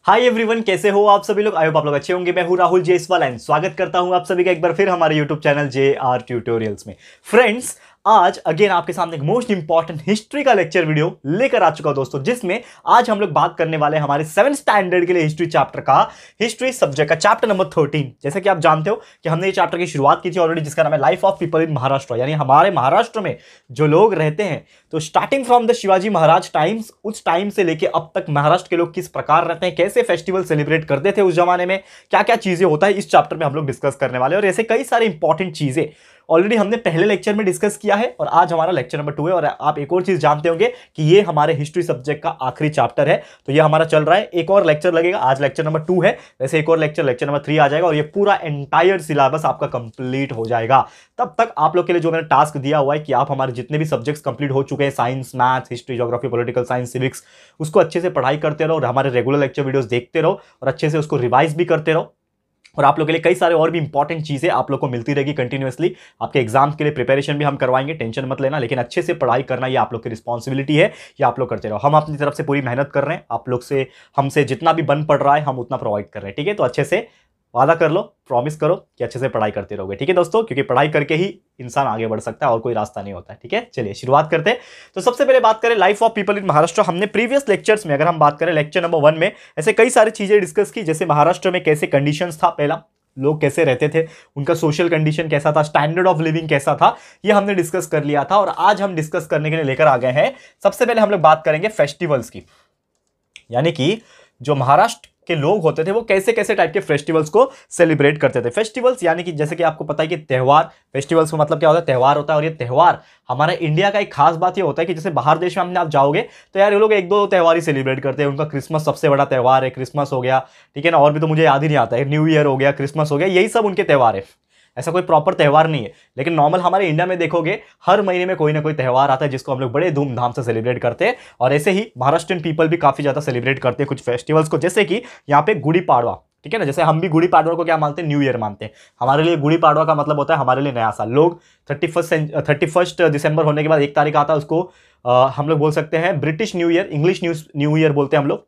Hi everyone, कैसे हो आप सभी लोग। आई होप आप लोग अच्छे होंगे। मैं हूं राहुल जयसवाल एंड स्वागत करता हूं आप सभी का एक बार फिर हमारे यूट्यूब चैनल JR ट्यूटोरियल्स में। फ्रेंड्स, आज अगेन आपके सामने एक मोस्ट इंपॉर्टेंट हिस्ट्री का लेक्चर वीडियो लेकर आ चुका हूं दोस्तों, जिसमें आज हम लोग बात करने वाले हैं हमारे 7th स्टैंडर्ड के लिए हिस्ट्री चैप्टर का, हिस्ट्री सब्जेक्ट का चैप्टर नंबर 13। जैसे कि आप जानते हो कि हमने ये चैप्टर की शुरुआत की थी ऑलरेडी, जिसका नाम है life of people in Maharashtra, यानी हमारे महाराष्ट्र में जो लोग रहते हैं। तो starting from the Shivaji Maharaj times, उस टाइम से लेके अब तक महाराष्ट्र के लोग किस प्रकार रहते हैं, कैसे फेस्टिवल सेलिब्रेट करते थे उस जमाने में, क्या क्या चीजें होता है, इस चैप्टर में हम लोग डिस्कस करने वाले हैं। और ऐसे कई सारे इंपॉर्टेंट चीजें ऑलरेडी हमने पहले लेक्चर में डिस्कस किया है और आज हमारा लेक्चर नंबर 2 है। और आप एक और चीज जानते होंगे कि ये हमारे हिस्ट्री सब्जेक्ट का आखिरी चैप्टर है, तो ये हमारा चल रहा है, एक और लेक्चर लगेगा। आज लेक्चर नंबर 2 है, वैसे एक और लेक्चर नंबर 3 आ जाएगा और ये पूरा एंटायर सिलेबस आपका कंप्लीट हो जाएगा। तब तक आप लोग के लिए जो मैंने टास्क दिया हुआ है कि आप हमारे जितने भी सब्जेक्ट्स कंप्लीट हो चुके हैं, science, maths, history, geography, political science, civics, उसको अच्छे से पढ़ाई करते रहो और हमारे रेगुलर लेक्चर वीडियोस देखते रहो और अच्छे से उसको रिवाइज भी करते रहो। और आप लोग के लिए कई सारे और भी इंपॉर्टेंट चीजें आप लोग को मिलती रहेगी कंटिन्यूअसली। आपके एग्जाम के लिए प्रिपरेशन भी हम करवाएंगे, टेंशन मत लेना, लेकिन अच्छे से पढ़ाई करना ये आप लोग की रिस्पॉन्सिबिलिटी है, ये आप लोग करते रहो। हम अपनी तरफ से पूरी मेहनत कर रहे हैं, आप लोग से हमसे जितना भी बन पड़ रहा है हम उतना प्रोवाइड कर रहे हैं, ठीक है। तो अच्छे से वादा कर लो, प्रॉमिस करो कि अच्छे से पढ़ाई करते रहोगे, ठीक है दोस्तों, क्योंकि पढ़ाई करके ही इंसान आगे बढ़ सकता है और कोई रास्ता नहीं होता है, ठीक है। चलिए शुरुआत करते हैं। तो सबसे पहले बात करें life of people in Maharashtra. हमने प्रीवियस लेक्चर्स में, अगर हम बात करें लेक्चर नंबर 1 में, ऐसे कई सारी चीजें डिस्कस की, जैसे महाराष्ट्र में कैसे कंडीशंस था, पहला लोग कैसे रहते थे, उनका सोशल कंडीशन कैसा था, स्टैंडर्ड ऑफ लिविंग कैसा था, ये हमने डिस्कस कर लिया था। और आज हम डिस्कस करने के लिए लेकर आ गए हैं, सबसे पहले हम लोग बात करेंगे फेस्टिवल्स की, यानी कि जो महाराष्ट्र के लोग होते थे वो कैसे कैसे टाइप के फेस्टिवल्स को सेलिब्रेट करते थे। फेस्टिवल्स यानी कि जैसे कि आपको पता है कि त्यौहार, फेस्टिवल्स का मतलब क्या होता है, त्यौहार होता है। और ये त्यौहार हमारा इंडिया का एक खास बात ये होता है कि जैसे बाहर देश में आप जाओगे तो यार ये लोग एक दो त्यौहार ही सेलिब्रेट करते हैं। उनका क्रिसमस सबसे बड़ा त्यौहार है, क्रिसमस हो गया, ठीक है ना, और भी तो मुझे याद ही नहीं आता है, न्यू ईयर हो गया, क्रिसमस हो गया, यही सब उनके त्यौहार है। ऐसा कोई प्रॉपर त्यौहार नहीं है, लेकिन नॉर्मल हमारे इंडिया में देखोगे हर महीने में कोई ना कोई त्यौहार आता है जिसको हम लोग बड़े धूमधाम से सेलिब्रेट करते हैं। और ऐसे ही महाराष्ट्रियन पीपल भी काफी ज्यादा सेलिब्रेट करते हैं कुछ फेस्टिवल्स को, जैसे कि यहाँ पे गुड़ी पाड़वा, ठीक है ना। जैसे हम भी गुड़ी पाड़वा को क्या मानते हैं, न्यू ईयर मानते हैं। हमारे लिए गुड़ी पाड़वा का मतलब होता है हमारे लिए नया साल। लोग 31 दिसंबर होने के बाद 1 तारीख आता है, उसको हम लोग बोल सकते हैं British new year, English new year बोलते हैं हम लोग,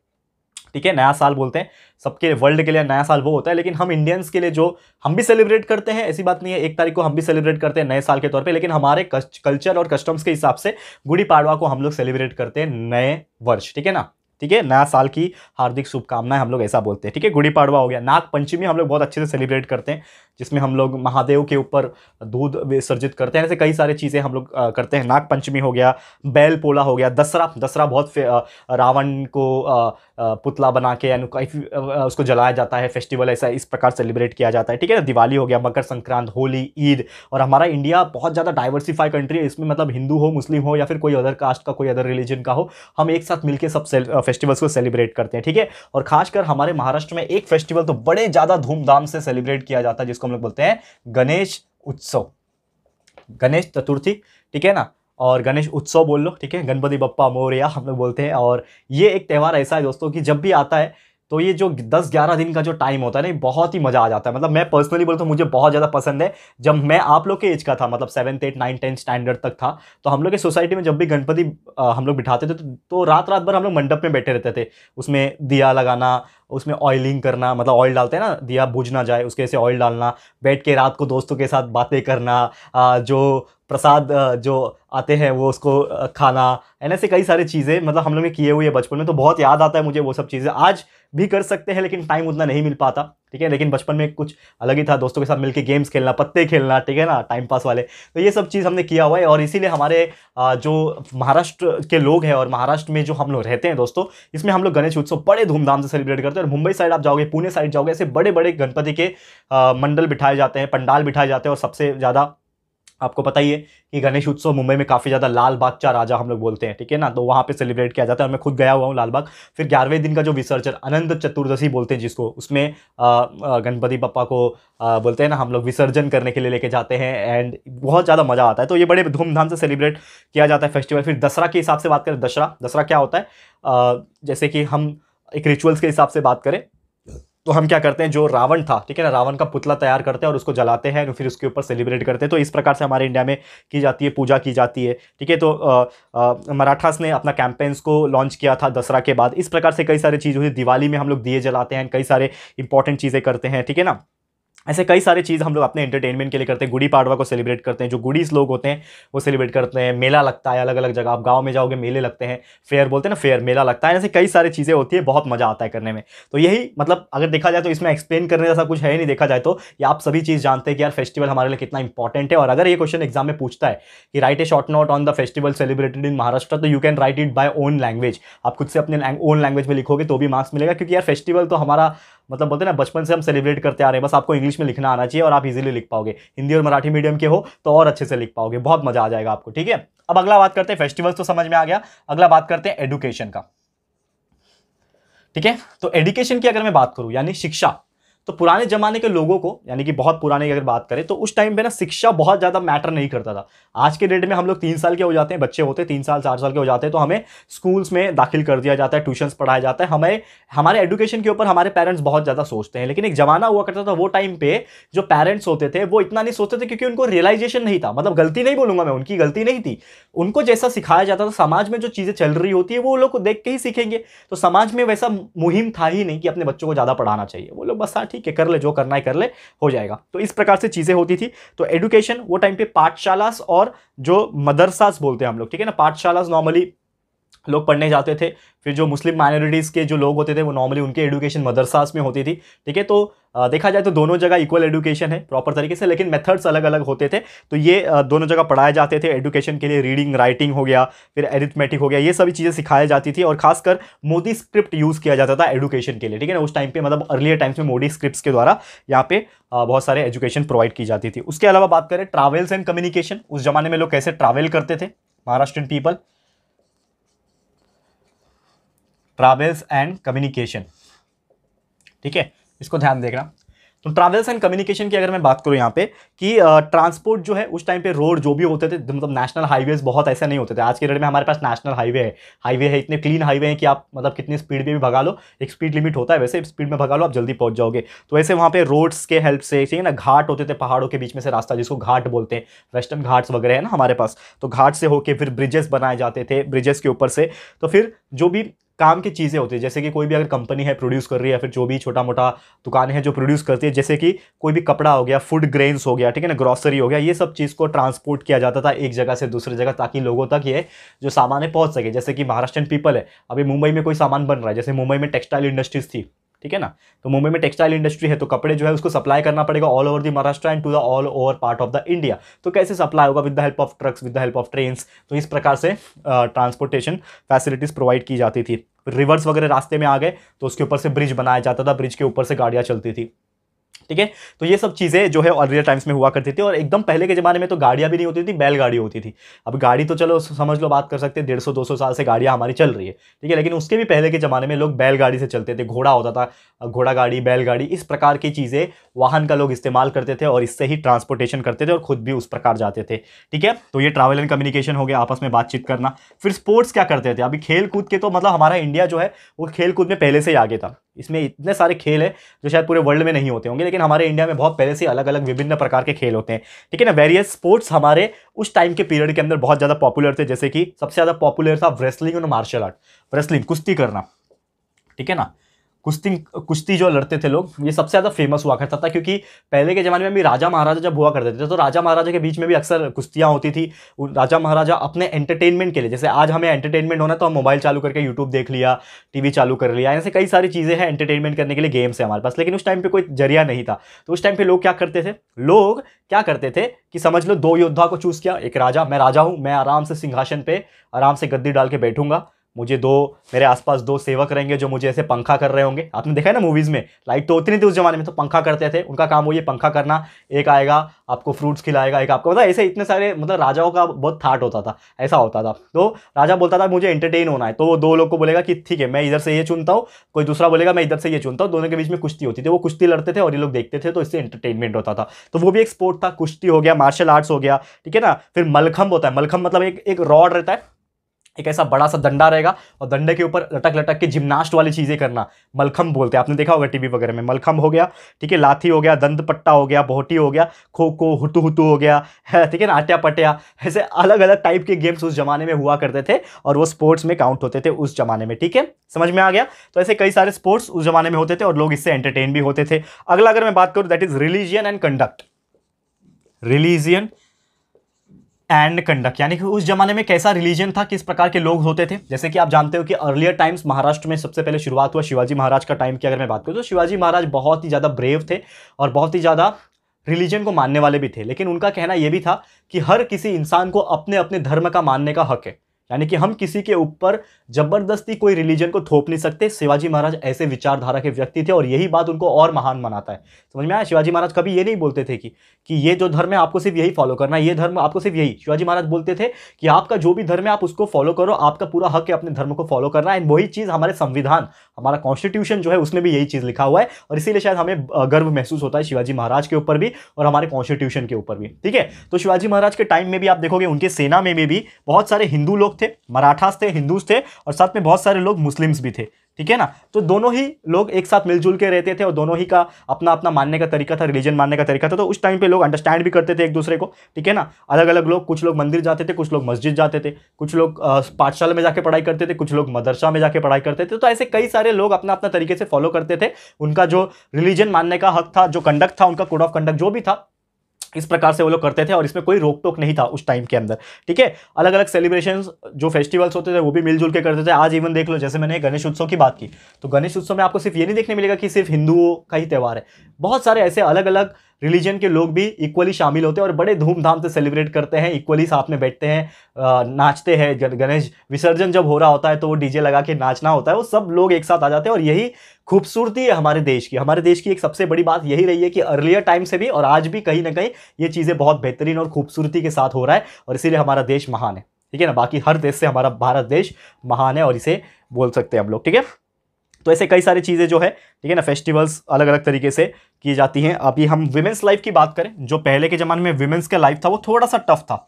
ठीक है, नया साल बोलते हैं। सबके वर्ल्ड के लिए नया साल वो होता है, लेकिन हम इंडियंस के लिए जो हम भी सेलिब्रेट करते हैं, ऐसी बात नहीं है, 1 तारीख को हम भी सेलिब्रेट करते हैं नए साल के तौर पे, लेकिन हमारे कल्चर और कस्टम्स के हिसाब से गुड़ी पाड़वा को हम लोग सेलिब्रेट करते हैं नए वर्ष, ठीक है ना, ठीक है, नया साल की हार्दिक शुभकामनाएं हम लोग ऐसा बोलते हैं, ठीक है। गुड़ी पाड़वा हो गया। नाग पंचमी हम लोग बहुत अच्छे से सेलिब्रेट करते हैं, जिसमें हम लोग महादेव के ऊपर दूध विसर्जित करते हैं। ऐसे कई सारी चीज़ें हम लोग करते हैं। नाग पंचमी हो गया, बैल पोला हो गया, दसरा बहुत रावण को पुतला बना के उसको जलाया जाता है, फेस्टिवल ऐसा इस प्रकार सेलिब्रेट किया जाता है, ठीक है ना। दिवाली हो गया, मकर संक्रांत, होली, ईद। और हमारा इंडिया बहुत ज़्यादा डाइवर्सिफाई कंट्री है, इसमें मतलब हिंदू हो, मुस्लिम हो या फिर कोई अदर कास्ट का, कोई अदर रिलीजन का हो, हम एक साथ मिलकर सब फेस्टिवल्स को सेलिब्रेट करते हैं, ठीक है। और खासकर हमारे महाराष्ट्र में एक फेस्टिवल तो बड़े ज़्यादा धूमधाम से सेलिब्रेट किया जाता है, जिसको हम लोग बोलते हैं गणेश उत्सव, गणेश चतुर्थी, ठीक है ना, और गणेश उत्सव बोल लो, ठीक है, गणपति बप्पा मोरया हम लोग बोलते हैं। और ये एक त्यौहार ऐसा है दोस्तों कि जब भी आता है तो ये जो 10-11 दिन का जो टाइम होता है ना, बहुत ही मजा आ जाता है। मतलब मैं पर्सनली बोलता हूँ, मुझे बहुत ज़्यादा पसंद है। जब मैं आप लोग के एज का था, मतलब 7th 8th 9th 10th standard तक था, तो हम लोग की सोसाइटी में जब भी गणपति हम लोग बिठाते थे तो रात रात भर हम लोग मंडप में बैठे रहते थे, उसमें दिया लगाना, उसमें ऑयलिंग करना, मतलब ऑयल डालते हैं ना, दिया बुझ ना जाए उसके, ऐसे ऑयल डालना, बैठ के रात को दोस्तों के साथ बातें करना, जो प्रसाद जो आते हैं वो उसको खाना, एंड ऐसे कई सारी चीज़ें मतलब हम लोग ने किए हुए हैं बचपन में। तो बहुत याद आता है मुझे वो सब चीज़ें। आज भी कर सकते हैं लेकिन टाइम उतना नहीं मिल पाता, ठीक है, लेकिन बचपन में कुछ अलग ही था, दोस्तों के साथ मिलकर गेम्स खेलना, पत्ते खेलना, ठीक है ना, टाइम पास वाले। तो ये सब चीज़ हमने किया हुआ है और इसीलिए हमारे जो महाराष्ट्र के लोग हैं और महाराष्ट्र में जो हम लोग रहते हैं दोस्तों, इसमें हम लोग गणेश उत्सव बड़े धूमधाम से सेलिब्रेट करते हैं। और मुंबई साइड आप जाओगे, पुणे साइड जाओगे, ऐसे बड़े बड़े गणपति के मंडल बिठाए जाते हैं, पंडाल बिठाए जाते हैं। और सबसे ज़्यादा आपको पता ही है कि गणेश उत्सव मुंबई में काफ़ी ज़्यादा लाल बाग चा राजा हम लोग बोलते हैं, ठीक है ना, तो वहाँ पे सेलिब्रेट किया जाता है। और मैं खुद गया हुआ हूँ लाल बाग। फिर 11वें दिन का जो विसर्जन, अनंत चतुर्दशी बोलते हैं जिसको, उसमें गणपति बप्पा को बोलते हैं ना, हम लोग विसर्जन करने के लिए लेके जाते हैं एंड बहुत ज़्यादा मज़ा आता है। तो ये बड़े धूमधाम से सेलिब्रेट किया जाता है फेस्टिवल। फिर दसरा के हिसाब से बात करें, दसरा क्या होता है, जैसे कि हम एक रिचुअल्स के हिसाब से बात करें तो हम क्या करते हैं, जो रावण था, ठीक है ना, रावण का पुतला तैयार करते हैं और उसको जलाते हैं और फिर उसके ऊपर सेलिब्रेट करते हैं। तो इस प्रकार से हमारे इंडिया में की जाती है, पूजा की जाती है, ठीक है। तो मराठास ने अपना कैंपेन्स को लॉन्च किया था दसरा के बाद। इस प्रकार से कई सारी चीज़ हुई। दिवाली में हम लोग दिए जलाते हैं, कई सारे इंपॉर्टेंट चीज़ें करते हैं, ठीक है ना। ऐसे कई सारी चीज़ हम लोग अपने एंटरटेनमेंट के लिए करते हैं। गुड़ी पाड़वा को सेलिब्रेट करते हैं, जो गुड़ीज लोग होते हैं वो सेलिब्रेट करते हैं। मेला लगता है अलग अलग जगह, आप गांव में जाओगे मेले लगते हैं, फेयर बोलते हैं ना, फेयर मेला लगता है। ऐसे कई सारी चीज़ें होती है, बहुत मजा आता है करने में। तो यही मतलब अगर देखा जाए तो इसमें एक्सप्लेन करने जैसा कुछ है नहीं। देखा जाए तो ये आप सभी चीज़ जानते हैं कि यार फेस्टिवल हमारे लिए कितना इंपॉर्टेंट है। और अगर ये क्वेश्चन एग्जाम में पूछता है कि write a short note on the festival celebrated in Maharashtra, तो you can write it by own language. आप खुद से अपने ओन लैंग्वेज में लिखोगे तो भी मार्क्स मिलेगा, क्योंकि यार फेस्टिवल तो हमारा मतलब बोलते हैं ना बचपन से हम सेलिब्रेट करते आ रहे हैं। बस आपको इंग्लिश में लिखना आना चाहिए और आप इजीली लिख पाओगे। हिंदी और मराठी मीडियम के हो तो और अच्छे से लिख पाओगे, बहुत मजा आ जाएगा आपको, ठीक है। अब अगला बात करते हैं, फेस्टिवल्स तो समझ में आ गया, अगला बात करते हैं एजुकेशन का, ठीक है। तो एजुकेशन की अगर मैं बात करूं यानी शिक्षा, तो पुराने जमाने के लोगों को, यानी कि बहुत पुराने की अगर बात करें तो उस टाइम पे ना शिक्षा बहुत ज्यादा मैटर नहीं करता था। आज के डेट में हम लोग 3 साल के हो जाते हैं, बच्चे होते हैं 3 साल 4 साल के हो जाते हैं, तो हमें स्कूल्स में दाखिल कर दिया जाता है, ट्यूशंस पढ़ाया जाता है। हमें हमारे एजुकेशन के ऊपर हमारे पेरेंट्स बहुत ज्यादा सोचते हैं। लेकिन एक जमाना हुआ करता था वो टाइम पे, जो पेरेंट्स होते थे वो इतना नहीं सोचते थे, क्योंकि उनको रियलाइजेशन नहीं था। मतलब गलती नहीं बोलूंगा मैं, उनकी गलती नहीं थी। उनको जैसा सिखाया जाता था, समाज में जो चीजें चल रही होती है वो लोग को देख के ही सीखेंगे। तो समाज में वैसा मुहिम था ही नहीं कि अपने बच्चों को ज्यादा पढ़ाना चाहिए। वो लोग बस हाँ ठीक है कर ले, जो करना है कर ले, हो जाएगा। तो इस प्रकार से चीजें होती थी। तो एजुकेशन वो टाइम पे पाठशालास और जो मदरसास बोलते हैं हम लोग, ठीक है ना, पाठशालास नॉर्मली लोग पढ़ने जाते थे। फिर जो मुस्लिम माइनॉरिटीज के जो लोग होते थे वो नॉर्मली उनके एजुकेशन मदरसास में होती थी, ठीक है। तो देखा जाए तो दोनों जगह इक्वल एजुकेशन है प्रॉपर तरीके से, लेकिन मेथड्स अलग अलग होते थे। तो ये दोनों जगह पढ़ाए जाते थे एजुकेशन के लिए। रीडिंग राइटिंग हो गया, फिर एरिथमेटिक हो गया, ये सभी चीज़ें सिखाई जाती थी। और खासकर मोदी स्क्रिप्ट यूज़ किया जाता था एजुकेशन के लिए, ठीक है ना। उस टाइम पे मतलब अर्लियर टाइम्स में मोदी स्क्रिप्ट के द्वारा यहाँ पे बहुत सारे एजुकेशन प्रोवाइड की जाती थी। उसके अलावा बात करें ट्रैवल्स एंड कम्युनिकेशन, उस जमाने में लोग कैसे ट्रैवल करते थे, Maharashtrian people, travels and communication, ठीक है, इसको ध्यान देखना। तो ट्रैवल्स एंड कम्युनिकेशन की अगर मैं बात करूं यहाँ पे कि ट्रांसपोर्ट जो है उस टाइम पे रोड जो भी होते थे, मतलब नेशनल हाईवेज बहुत ऐसे नहीं होते थे। आज के डेट में हमारे पास नेशनल हाईवे है, इतने क्लीन हाईवे हैं कि आप मतलब कितनी स्पीड में भी भगा लो, एक स्पीड लिमिट होता है, वैसे स्पीड में भगा लो आप जल्दी पहुंच जाओगे। तो ऐसे वहाँ पे रोड्स के हेल्प से, ठीक है ना, घाट होते थे पहाड़ों के बीच में से रास्ता, जिसको घाट बोलते हैं, वेस्टर्न घाट्स वगैरह है ना हमारे पास। तो घाट से होके फिर ब्रिजेस बनाए जाते थे, ब्रिजेस के ऊपर से तो फिर जो भी काम की चीज़ें होती है, जैसे कि कोई भी अगर कंपनी है प्रोड्यूस कर रही है, फिर जो भी छोटा मोटा दुकान है जो प्रोड्यूस करती है, जैसे कि कोई भी कपड़ा हो गया, फूड ग्रेन्स हो गया, ठीक है ना, ग्रोसरी हो गया, ये सब चीज़ को ट्रांसपोर्ट किया जाता था एक जगह से दूसरी जगह, ताकि लोगों तक ये जो सामान है पहुंच सके। जैसे कि महाराष्ट्रियन पीपल है, अभी मुंबई में कोई सामान बन रहा है, जैसे मुंबई में टेक्सटाइल इंडस्ट्रीज थी, ठीक है ना, तो मुंबई में टेक्सटाइल इंडस्ट्री है, तो कपड़े जो है उसको सप्लाई करना पड़ेगा all over the Maharashtra and to the all over part of the India. तो कैसे सप्लाई होगा, with the help of trucks, with the help of trains. तो इस प्रकार से ट्रांसपोर्टेशन फैसिलिटीज प्रोवाइड की जाती थी। रिवर्स वगैरह रास्ते में आ गए तो उसके ऊपर से ब्रिज बनाया जाता था, ब्रिज के ऊपर से गाड़ियां चलती थी, ठीक है। तो ये सब चीज़ें जो है अर्लियर टाइम्स में हुआ करती थी। और एकदम पहले के ज़माने में तो गाड़ियाँ भी नहीं होती थी, बैलगाड़ी होती थी। अब गाड़ी तो चलो समझ लो, बात कर सकते हैं 150-200 साल से गाड़ियाँ हमारी चल रही है, ठीक है, लेकिन उसके भी पहले के ज़माने में लोग बैलगाड़ी से चलते थे। घोड़ा होता था, घोड़ा गाड़ी, बैलगाड़ी, इस प्रकार की चीज़ें वाहन का लोग इस्तेमाल करते थे और इससे ही ट्रांसपोर्टेशन करते थे और खुद भी उस प्रकार जाते थे, ठीक है। तो ये ट्रैवल एंड कम्युनिकेशन हो गया, आपस में बातचीत करना। फिर स्पोर्ट्स क्या करते थे, अभी खेल कूद के तो मतलब हमारा इंडिया जो है वो खेल कूद में पहले से ही आगे था। इसमें इतने सारे खेल है जो शायद पूरे वर्ल्ड में नहीं होते होंगे, लेकिन हमारे इंडिया में बहुत पहले से अलग अलग विभिन्न प्रकार के खेल होते हैं, ठीक है ना। वेरियस स्पोर्ट्स हमारे उस टाइम के पीरियड के अंदर बहुत ज़्यादा पॉपुलर थे, जैसे कि सबसे ज़्यादा पॉपुलर था रेसलिंग और मार्शल आर्ट। रेसलिंग कुश्ती करना, ठीक है ना, कुश्ती जो लड़ते थे लोग, ये सबसे ज़्यादा फेमस हुआ करता था। क्योंकि पहले के ज़माने में भी राजा महाराजा जब हुआ करते थे तो राजा महाराजा के बीच में भी अक्सर कुश्तियाँ होती थी। राजा महाराजा अपने एंटरटेनमेंट के लिए, जैसे आज हमें एंटरटेनमेंट होना तो हम मोबाइल चालू करके यूट्यूब देख लिया, टीवी चालू कर लिया, ऐसे कई सारी चीज़ें हैं एंटरटेनमेंट करने के लिए, गेम्स है हमारे पास। लेकिन उस टाइम पर कोई जरिया नहीं था। तो उस टाइम पर लोग क्या करते थे कि समझ लो 2 योद्धा को चूज़ किया, एक राजा, मैं राजा हूँ, मैं आराम से सिंहासन पे आराम से गद्दी डाल के बैठूंगा, मुझे मेरे आसपास 2 सेवक रहेंगे जो मुझे ऐसे पंखा कर रहे होंगे। आपने देखा है ना मूवीज में, लाइट तो होती नहीं थी उस जमाने में, तो पंखा करते थे, उनका काम वो ये पंखा करना। एक आएगा आपको फ्रूट्स खिलाएगा, एक आपको, मतलब ऐसे इतने सारे, मतलब राजाओं का बहुत थाट होता था, ऐसा होता था। तो राजा बोलता था मुझे एंटरटेन होना है, तो वो 2 लोग को बोलेगा कि ठीक है मैं इधर से ये चुनता हूँ, कोई दूसरा बोलेगा मैं इधर से ये चुनता हूँ। दोनों के बीच में कुश्ती होती थी, वो कुश्ती लड़ते थे और ये लोग देखते थे, तो इससे एंटरटेनमेंट होता था। तो वो भी एक स्पोर्ट था, कुश्ती हो गया, मार्शल आर्ट्स हो गया, ठीक है ना। फिर मलखम्ब होता है, मलखम्ब मतलब एक रॉड रहता है, एक ऐसा बड़ा सा डंडा रहेगा और डंडे के ऊपर लटक लटक के जिम्नास्ट वाली चीज़ें करना, मलखम बोलते हैं, आपने देखा होगा टीवी वगैरह में। मलखम हो गया, ठीक है, लाठी हो गया, दंत पट्टा हो गया, बोहटी हो गया, खो खो, हुतू हुतू हो गया, है ठीक है ना, आट्या पट्या, ऐसे अलग अलग टाइप के गेम्स उस जमाने में हुआ करते थे और वो स्पोर्ट्स में काउंट होते थे उस जमाने में, ठीक है, समझ में आ गया। तो ऐसे कई सारे स्पोर्ट्स उस जमाने में होते थे और लोग इससे एंटरटेन भी होते थे। अगला अगर मैं बात करूं that is religion and conduct. Religion and conduct यानी कि उस जमाने में कैसा रिलीजन था, किस प्रकार के लोग होते थे। जैसे कि आप जानते हो कि अर्लियर टाइम्स महाराष्ट्र में सबसे पहले शुरुआत हुआ शिवाजी महाराज का टाइम की अगर मैं बात करूं तो शिवाजी महाराज बहुत ही ज़्यादा ब्रेव थे और बहुत ही ज़्यादा रिलीजन को मानने वाले भी थे। लेकिन उनका कहना यह भी था कि हर किसी इंसान को अपने अपने धर्म का मानने का हक है, यानी कि हम किसी के ऊपर जबरदस्ती कोई रिलीजन को थोप नहीं सकते। शिवाजी महाराज ऐसे विचारधारा के व्यक्ति थे और यही बात उनको और महान बनाता है। समझ में आया? शिवाजी महाराज कभी ये नहीं बोलते थे कि ये जो धर्म है आपको सिर्फ यही फॉलो करना है, ये धर्म आपको सिर्फ यही। शिवाजी महाराज बोलते थे कि आपका जो भी धर्म है आप उसको फॉलो करो, आपका पूरा हक है अपने धर्म को फॉलो करना है। वही चीज़ हमारे संविधान, हमारा कॉन्स्टिट्यूशन जो है उसमें भी यही चीज़ लिखा हुआ है और इसीलिए शायद हमें गर्व महसूस होता है शिवाजी महाराज के ऊपर भी और हमारे कॉन्स्टिट्यूशन के ऊपर भी, ठीक है। तो शिवाजी महाराज के टाइम में भी आप देखोगे उनके सेना में भी बहुत सारे हिंदू लोग थे, मराठास थे, हिंदूज थे और साथ में बहुत सारे लोग मुस्लिम्स भी थे, ठीक है ना। तो दोनों ही लोग एक साथ मिलजुल के रहते थे और दोनों ही का अपना अपना मानने का तरीका था, रिलीजन मानने का तरीका था। तो उस टाइम पे लोग अंडरस्टैंड भी करते थे एक दूसरे को, ठीक है ना। अलग अलग लोग, कुछ लोग मंदिर जाते थे, कुछ लोग मस्जिद जाते थे, कुछ लोग पाठशाला में जाके पढ़ाई करते थे, कुछ लोग मदरसा में जाके पढ़ाई करते थे। तो ऐसे कई सारे लोग अपना अपना तरीके से फॉलो करते थे। उनका जो रिलीजन मानने का हक था, जो कंडक्ट था, उनका कोड ऑफ कंडक्ट जो भी था, इस प्रकार से वो लोग करते थे और इसमें कोई रोक टोक नहीं था उस टाइम के अंदर, ठीक है। अलग अलग सेलिब्रेशंस जो फेस्टिवल्स होते थे वो भी मिलजुल के करते थे। आज इवन देख लो, जैसे मैंने गणेश उत्सव की बात की, तो गणेश उत्सव में आपको सिर्फ ये नहीं देखने मिलेगा कि सिर्फ हिंदुओं का ही त्यौहार है, बहुत सारे ऐसे अलग अलग रिलीजन के लोग भी इक्वली शामिल होते हैं और बड़े धूमधाम से सेलिब्रेट करते हैं, इक्वली साथ में बैठते हैं, नाचते हैं। गणेश विसर्जन जब हो रहा होता है तो वो डीजे लगा के नाचना होता है, वो सब लोग एक साथ आ जाते हैं और यही खूबसूरती है हमारे देश की। हमारे देश की एक सबसे बड़ी बात यही रही है कि अर्लियर टाइम से भी और आज भी कहीं ना कहीं ये चीज़ें बहुत बेहतरीन और खूबसूरती के साथ हो रहा है और इसीलिए हमारा देश महान है, ठीक है ना। बाकी हर देश से हमारा भारत देश महान है और इसे बोल सकते हैं हम लोग, ठीक है। तो ऐसे कई सारी चीज़ें जो है, ठीक है ना, फेस्टिवल्स अलग अलग तरीके से की जाती हैं। अभी हम विमेंस लाइफ की बात करें, जो पहले के ज़माने में विमेंस का लाइफ था वो थोड़ा सा टफ था।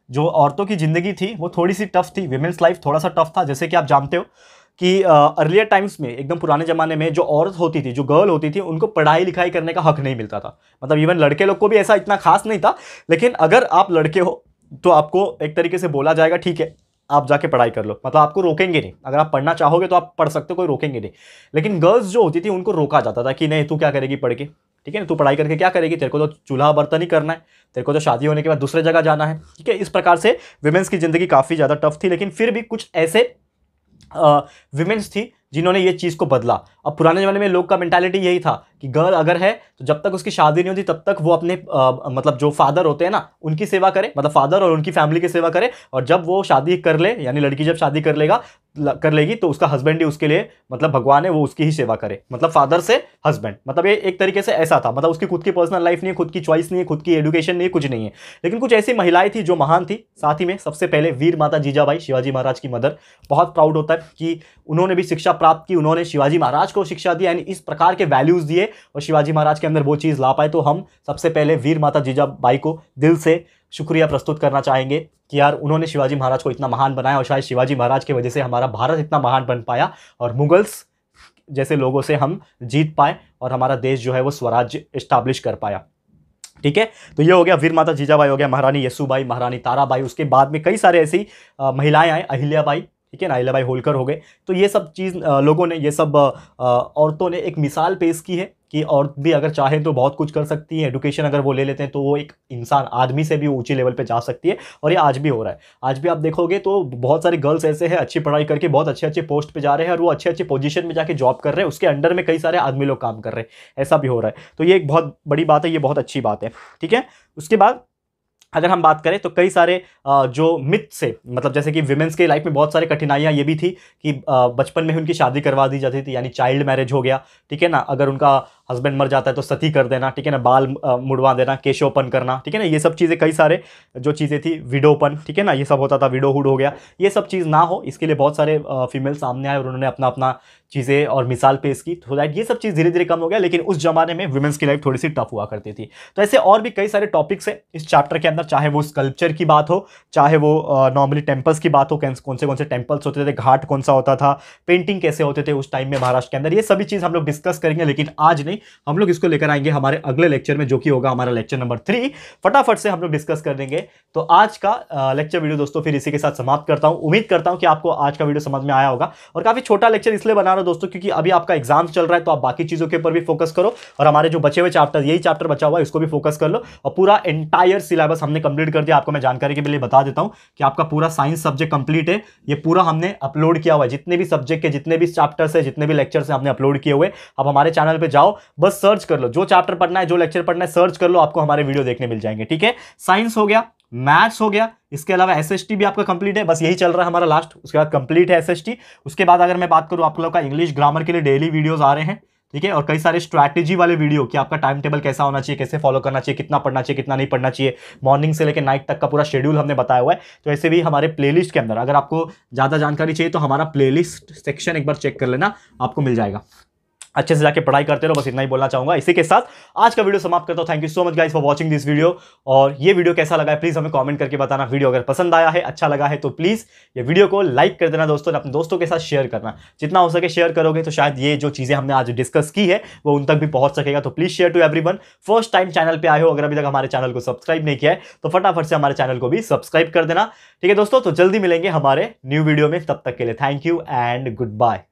जो औरतों की ज़िंदगी थी वो थोड़ी सी टफ थी, विमेंस लाइफ थोड़ा सा टफ था। जैसे कि आप जानते हो कि अर्लियर टाइम्स में, एकदम पुराने ज़माने में, जो औरत होती थी, जो गर्ल होती थी, उनको पढ़ाई लिखाई करने का हक नहीं मिलता था। मतलब इवन लड़के लोग को भी ऐसा इतना खास नहीं था, लेकिन अगर आप लड़के हो तो आपको एक तरीके से बोला जाएगा ठीक है आप जाके पढ़ाई कर लो, मतलब आपको रोकेंगे नहीं। अगर आप पढ़ना चाहोगे तो आप पढ़ सकते हो, कोई रोकेंगे नहीं। लेकिन गर्ल्स जो होती थी उनको रोका जाता था कि नहीं तू क्या करेगी पढ़ के, ठीक है ना, तू पढ़ाई करके क्या करेगी, तेरे को तो चूल्हा बर्तन ही करना है, तेरे को तो शादी होने के बाद दूसरे जगह जाना है, ठीक है। इस प्रकार से विमेंस की ज़िंदगी काफ़ी ज़्यादा टफ थी, लेकिन फिर भी कुछ ऐसे विमेंस थी जिन्होंने ये चीज़ को बदला। अब पुराने ज़माने में लोग का मेंटालिटी यही था कि गर्ल अगर है तो जब तक उसकी शादी नहीं होती तब तक वो अपने मतलब जो फादर होते हैं ना उनकी सेवा करे, मतलब फादर और उनकी फैमिली की सेवा करे, और जब वो शादी कर ले, यानी लड़की जब शादी कर लेगी तो उसका हस्बैंड ही उसके लिए मतलब भगवान है, वो उसकी ही सेवा करे, मतलब फादर से हस्बैंड। मतलब ये एक तरीके से ऐसा था, मतलब उसकी खुद की पर्सनल लाइफ नहीं है, खुद की चॉइस नहीं है, खुद की एजुकेशन नहीं है, कुछ नहीं है। लेकिन कुछ ऐसी महिलाएं थी जो महान थी। साथ ही में सबसे पहले वीर माता जीजाबाई, शिवाजी महाराज की मदर, बहुत प्राउड होता है कि उन्होंने भी शिक्षा प्राप्त की, उन्होंने शिवाजी महाराज को शिक्षा दी, यानी इस प्रकार के वैल्यूज दिए और शिवाजी महाराज के अंदर वो चीज़ ला पाए। तो हम सबसे पहले वीर माता जीजाबाई को दिल से शुक्रिया प्रस्तुत करना चाहेंगे कि यार उन्होंने शिवाजी महाराज को इतना महान बनाया और शायद शिवाजी महाराज की वजह से हमारा भारत इतना महान बन पाया और मुगल्स जैसे लोगों से हम जीत पाए और हमारा देश जो है वो स्वराज्य इस्टाब्लिश कर पाया, ठीक है। तो ये हो गया वीर माता जीजाबाई, हो गया महारानी येसुबाई, महारानी ताराबाई। उसके बाद में कई सारे ऐसी महिलाएं आई, अहिल्याबाई, ठीक है ना, अहिल्याबाई होलकर हो गए। तो ये सब चीज़ लोगों ने, ये सब औरतों ने एक मिसाल पेश की है कि औरत भी अगर चाहे तो बहुत कुछ कर सकती है। एडुकेशन अगर वो ले लेते हैं तो वो एक इंसान, आदमी से भी ऊंची लेवल पे जा सकती है और ये आज भी हो रहा है। आज भी आप देखोगे तो बहुत सारे गर्ल्स ऐसे हैं अच्छी पढ़ाई करके बहुत अच्छे अच्छे पोस्ट पे जा रहे हैं और वो अच्छे अच्छे पोजीशन में जाके जॉब कर रहे हैं, उसके अंडर में कई सारे आदमी लोग काम कर रहे हैं, ऐसा भी हो रहा है। तो ये एक बहुत बड़ी बात है, ये बहुत अच्छी बात है, ठीक है। उसके बाद अगर हम बात करें तो कई सारे जो मिथ से, मतलब जैसे कि विमेंस के लाइफ में बहुत सारी कठिनाइयाँ ये भी थी कि बचपन में ही उनकी शादी करवा दी जाती थी, यानी चाइल्ड मैरिज हो गया, ठीक है ना। अगर उनका हस्बैंड मर जाता है तो सती कर देना, ठीक है ना, बाल मुड़वा देना, केशोपन करना, ठीक है ना, ये सब चीज़ें कई सारे जो चीज़ें थी, विडोपन, ठीक है ना, ये सब होता था, विडोहुड हो गया, ये सब चीज़ ना हो इसके लिए बहुत सारे फीमेल सामने आए और उन्होंने अपना अपना चीज़ें और मिसाल पेश की, तो दैट ये सब चीज़ धीरे धीरे कम हो गया। लेकिन उस जमाने में वुमेन्स की लाइफ थोड़ी सी टफ हुआ करती थी। तो ऐसे और भी कई सारे टॉपिक्स हैं इस चैप्टर के अंदर, चाहे वो स्कल्पचर की बात हो, चाहे वो नॉर्मली टेम्पल्स की बात हो, कौन से टेम्पल्स होते थे, घाट कौन सा होता था, पेंटिंग कैसे होते थे उस टाइम में महाराष्ट्र के अंदर, ये सभी चीज़ हम लोग डिस्कस करेंगे। लेकिन आज नहीं, हम लोग इसको लेकर आएंगे हमारे अगले लेक्चर में, जो कि होगा हमारा लेक्चर नंबर 3। फटाफट से हम लोग डिस्कस कर देंगे। तो आज का लेक्चर वीडियो दोस्तों फिर इसी के साथ समाप्त करता हूं। उम्मीद करता हूं कि आपको आज का वीडियो समझ में आया होगा। और काफी छोटा लेक्चर इसलिए बना रहा हूं दोस्तों क्योंकि अभी आपका एग्जाम चल रहा है, तो आप बाकी चीजों के ऊपर भी फोकस करो और हमारे जो बचे हुए चैप्टर, यही चैप्टर बचा हुआ है, इसको भी फोकस कर लो। और पूरा एंटायर सिलेबस हमने कंप्लीट कर दिया। आपको मैं जानकारी के लिए बता देता हूं कि आपका पूरा साइंस सब्जेक्ट कंप्लीट है। ये पूरा हमने अपलोड किया हुआ है, जितने भी सब्जेक्ट के जितने भी चैप्टर्स है, जितने भी लेक्चर्स हैं, हमने अपलोड किए हुए। अब हमारे चैनल पे जाओ, बस सर्च कर लो, जो चैप्टर पढ़ना है, जो लेक्चर पढ़ना है, सर्च कर लो, आपको हमारे वीडियो देखने मिल जाएंगे। ठीक है, साइंस हो गया, मैथ्स हो गया, इसके अलावा एसएसटी भी आपका कंप्लीट है, बस यही चल रहा है हमारा लास्ट, उसके बाद कंप्लीट है एसएसटी। उसके बाद अगर मैं बात करूं, आप लोगों का इंग्लिश ग्रामर के लिए डेली वीडियोस आ रहे हैं, ठीक है, और कई सारे स्ट्रैटेजी वाले वीडियो कि आपका टाइम टेबल कैसा होना चाहिए, कैसे फॉलो करना चाहिए, कितना पढ़ना चाहिए, कितना नहीं पढ़ना चाहिए, मॉर्निंग से लेकर नाइट तक का पूरा शेड्यूल हमने बताया हुआ है। तो ऐसे भी हमारे प्लेलिस्ट के अंदर, अगर आपको ज्यादा जानकारी चाहिए तो हमारा प्लेलिस्ट सेक्शन एक बार चेक कर लेना, आपको मिल जाएगा। अच्छे से जाके पढ़ाई करते रहो, बस इतना ही बोलना चाहूंगा। इसी के साथ आज का वीडियो समाप्त करता हूं। Thank you so much guys for watching this video. और ये वीडियो कैसा लगा है प्लीज हमें कमेंट करके बताना। वीडियो अगर पसंद आया है, अच्छा लगा है, तो प्लीज ये वीडियो को लाइक कर देना दोस्तों, अपने दोस्तों के साथ शेयर करना। जितना हो सके शेयर करोगे तो शायद ये जो चीजें हमने आज डिस्कस की है वो उन तक भी पहुंच सकेगा। तो please share to everyone. First time channel पे आए हो, अगर अभी तक हमारे चैनल को सब्सक्राइब नहीं किया है तो फटाफट से हमारे चैनल को भी सब्सक्राइब कर देना। ठीक है दोस्तों, तो जल्दी मिलेंगे हमारे न्यू वीडियो में, तब तक के लिए thank you and good bye.